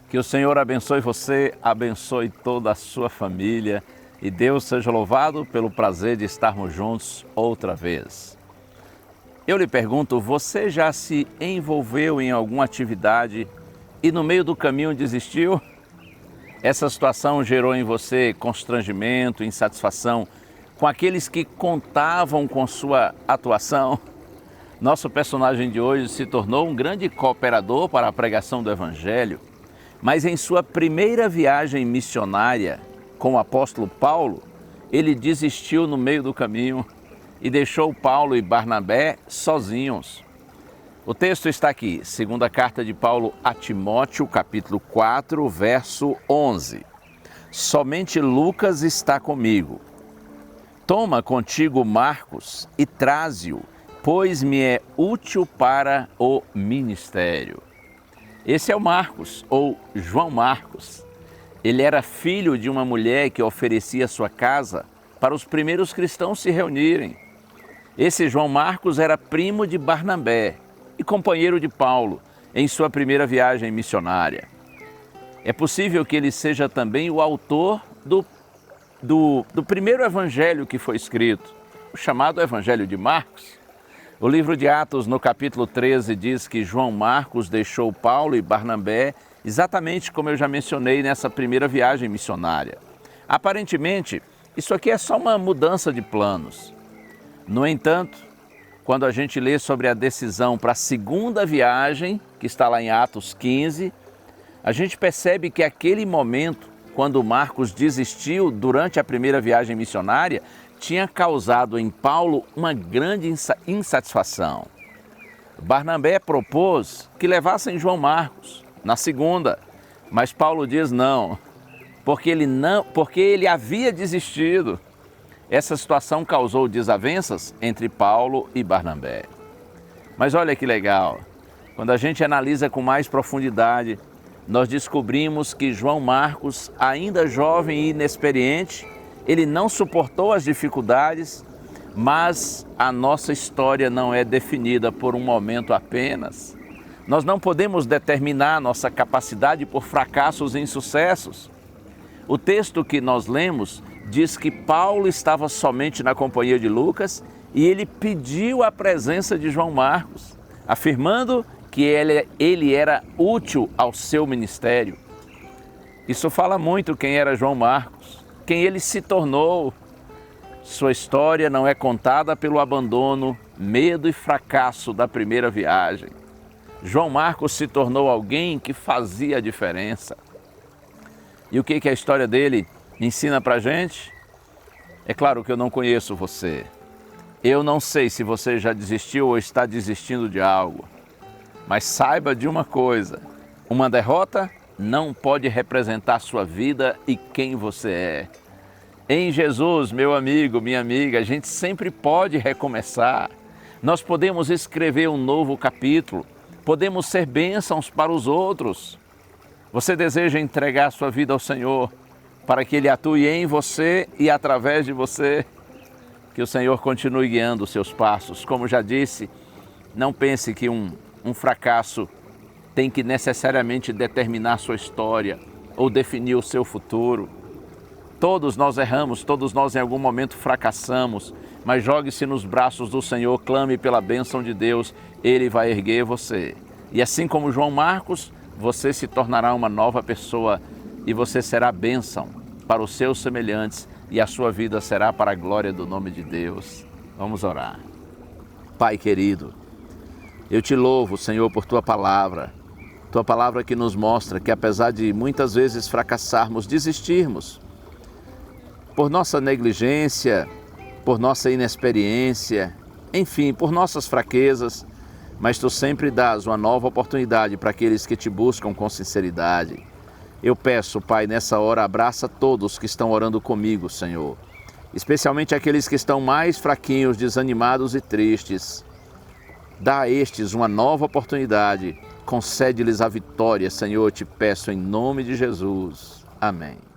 Que o Senhor abençoe você, abençoe toda a sua família e Deus seja louvado pelo prazer de estarmos juntos outra vez. Eu lhe pergunto, você já se envolveu em alguma atividade e no meio do caminho desistiu? Essa situação gerou em você constrangimento, insatisfação com aqueles que contavam com sua atuação? Nosso personagem de hoje se tornou um grande cooperador para a pregação do Evangelho, mas em sua primeira viagem missionária com o apóstolo Paulo, ele desistiu no meio do caminho e deixou Paulo e Barnabé sozinhos. O texto está aqui, segunda carta de Paulo a Timóteo, capítulo 4, verso 11. Somente Lucas está comigo. Toma contigo Marcos e traze-o, pois me é útil para o ministério. Esse é o Marcos, ou João Marcos. Ele era filho de uma mulher que oferecia sua casa para os primeiros cristãos se reunirem. Esse João Marcos era primo de Barnabé e companheiro de Paulo em sua primeira viagem missionária. É possível que ele seja também o autor do primeiro evangelho que foi escrito, o chamado Evangelho de Marcos. O livro de Atos, no capítulo 13, diz que João Marcos deixou Paulo e Barnabé exatamente como eu já mencionei nessa primeira viagem missionária. Aparentemente, isso aqui é só uma mudança de planos. No entanto, quando a gente lê sobre a decisão para a segunda viagem, que está lá em Atos 15, a gente percebe que aquele momento, quando Marcos desistiu durante a primeira viagem missionária, tinha causado em Paulo uma grande insatisfação. Barnabé propôs que levassem João Marcos na segunda, mas Paulo diz não, porque ele havia desistido. Essa situação causou desavenças entre Paulo e Barnabé. Mas olha que legal, quando a gente analisa com mais profundidade, nós descobrimos que João Marcos, ainda jovem e inexperiente, ele não suportou as dificuldades, mas a nossa história não é definida por um momento apenas. Nós não podemos determinar nossa capacidade por fracassos e insucessos. O texto que nós lemos diz que Paulo estava somente na companhia de Lucas e ele pediu a presença de João Marcos, afirmando que ele era útil ao seu ministério. Isso fala muito quem era João Marcos, quem ele se tornou. Sua história não é contada pelo abandono, medo e fracasso da primeira viagem. João Marcos se tornou alguém que fazia a diferença. E o que a história dele ensina pra gente? É claro que eu não conheço você. Eu não sei se você já desistiu ou está desistindo de algo. Mas saiba de uma coisa, uma derrota não pode representar sua vida e quem você é. Em Jesus, meu amigo, minha amiga, a gente sempre pode recomeçar. Nós podemos escrever um novo capítulo, podemos ser bênçãos para os outros. Você deseja entregar sua vida ao Senhor para que Ele atue em você e através de você? Que o Senhor continue guiando os seus passos. Como já disse, não pense que um fracasso tem que necessariamente determinar sua história ou definir o seu futuro. Todos nós erramos, todos nós em algum momento fracassamos, mas jogue-se nos braços do Senhor, clame pela bênção de Deus, Ele vai erguer você. E assim como João Marcos, você se tornará uma nova pessoa e você será bênção para os seus semelhantes e a sua vida será para a glória do nome de Deus. Vamos orar. Pai querido, eu te louvo, Senhor, por Tua palavra que nos mostra que apesar de muitas vezes fracassarmos, desistirmos, por nossa negligência, por nossa inexperiência, enfim, por nossas fraquezas, mas Tu sempre dás uma nova oportunidade para aqueles que Te buscam com sinceridade. Eu peço, Pai, nessa hora, abraça todos que estão orando comigo, Senhor, especialmente aqueles que estão mais fraquinhos, desanimados e tristes. Dá a estes uma nova oportunidade, concede-lhes a vitória, Senhor, eu te peço em nome de Jesus. Amém.